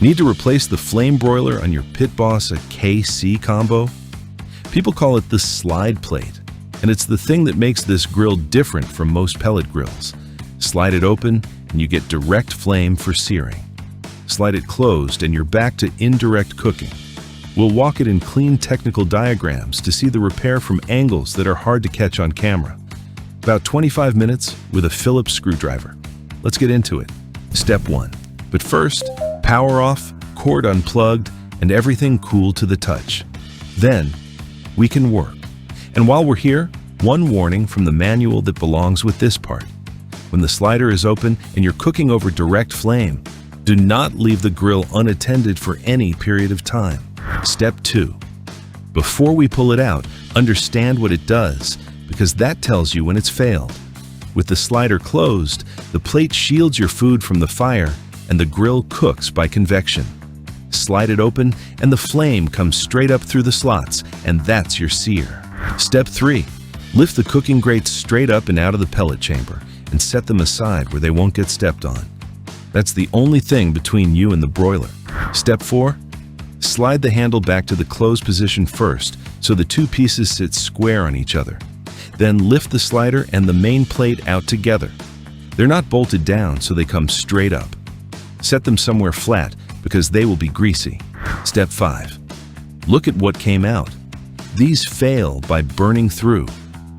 Need to replace the flame broiler on your Pit Boss KC combo? People call it the slide plate, and it's the thing that makes this grill different from most pellet grills. Slide it open and you get direct flame for searing. Slide it closed and you're back to indirect cooking. We'll walk it in clean technical diagrams to see the repair from angles that are hard to catch on camera. About 25 minutes with a Phillips screwdriver. Let's get into it. Step 1. But first, power off, cord unplugged, and everything cool to the touch. Then, we can work. And while we're here, one warning from the manual that belongs with this part. When the slider is open and you're cooking over direct flame, do not leave the grill unattended for any period of time. Step 2. Before we pull it out, understand what it does, because that tells you when it's failed. With the slider closed, the plate shields your food from the fire and the grill cooks by convection. Slide it open and the flame comes straight up through the slots, and that's your sear. Step 3. Lift the cooking grates straight up and out of the pellet chamber and set them aside where they won't get stepped on. That's the only thing between you and the broiler. Step 4. Slide the handle back to the closed position first so the two pieces sit square on each other. Then lift the slider and the main plate out together. They're not bolted down, so they come straight up. Set them somewhere flat because they will be greasy. Step 5. Look at what came out. These fail by burning through.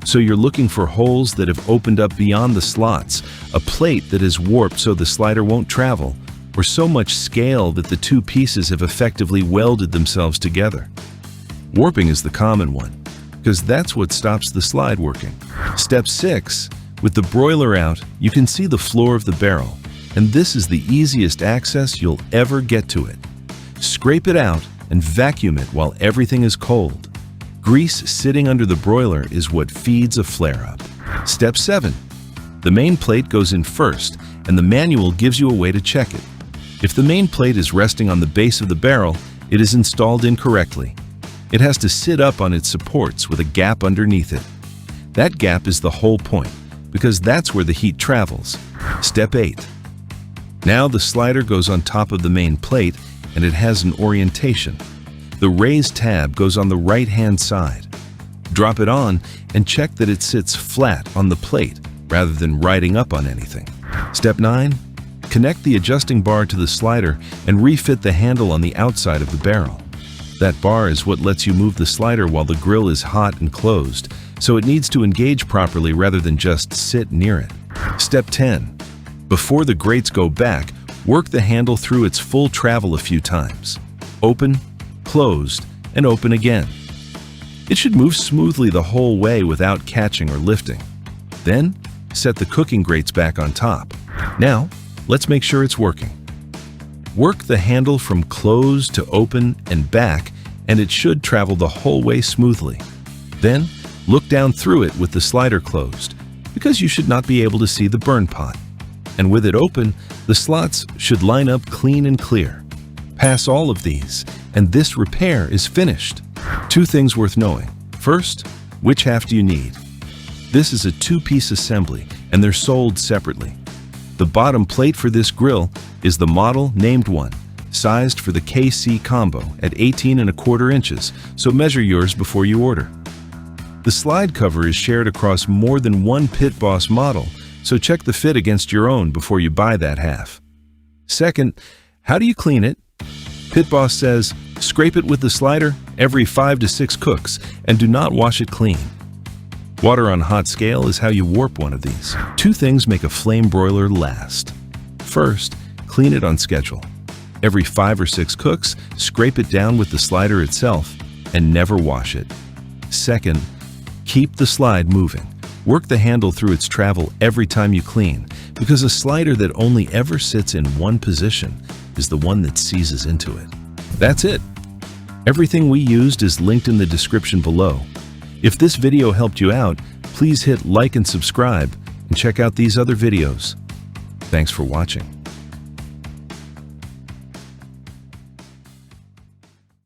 So you're looking for holes that have opened up beyond the slots, a plate that is warped so the slider won't travel, or so much scale that the two pieces have effectively welded themselves together. Warping is the common one, because that's what stops the slide working. Step 6. With the broiler out, you can see the floor of the barrel, and this is the easiest access you'll ever get to it. Scrape it out and vacuum it while everything is cold. Grease sitting under the broiler is what feeds a flare-up. Step 7. The main plate goes in first, and the manual gives you a way to check it. If the main plate is resting on the base of the barrel, it is installed incorrectly. It has to sit up on its supports with a gap underneath it. That gap is the whole point, because that's where the heat travels. Step 8. Now the slider goes on top of the main plate, and it has an orientation. The raised tab goes on the right-hand side. Drop it on and check that it sits flat on the plate rather than riding up on anything. Step 9. Connect the adjusting bar to the slider and refit the handle on the outside of the barrel. That bar is what lets you move the slider while the grill is hot and closed, so it needs to engage properly rather than just sit near it. Step 10. Before the grates go back, work the handle through its full travel a few times. Open, closed, and open again. It should move smoothly the whole way without catching or lifting. Then, set the cooking grates back on top. Now, let's make sure it's working. Work the handle from closed to open and back, and it should travel the whole way smoothly. Then, look down through it with the slider closed, because you should not be able to see the burn pot. And with it open, the slots should line up clean and clear. Pass all of these, and this repair is finished. 2 things worth knowing. First, which half do you need? This is a 2-piece assembly, and they're sold separately. The bottom plate for this grill is the model named one, sized for the KC combo at 18¼ inches, so measure yours before you order. The slide cover is shared across more than one Pit Boss model, so check the fit against your own before you buy that half. Second, how do you clean it? Pit Boss says, scrape it with the slider every 5 to 6 cooks and do not wash it clean. Water on hot scale is how you warp one of these. 2 things make a flame broiler last. First, clean it on schedule. Every 5 or 6 cooks, scrape it down with the slider itself and never wash it. Second, keep the slide moving. Work the handle through its travel every time you clean, because a slider that only ever sits in one position is the one that seizes into it. That's it. Everything we used is linked in the description below. If this video helped you out, please hit like and subscribe, and check out these other videos. Thanks for watching.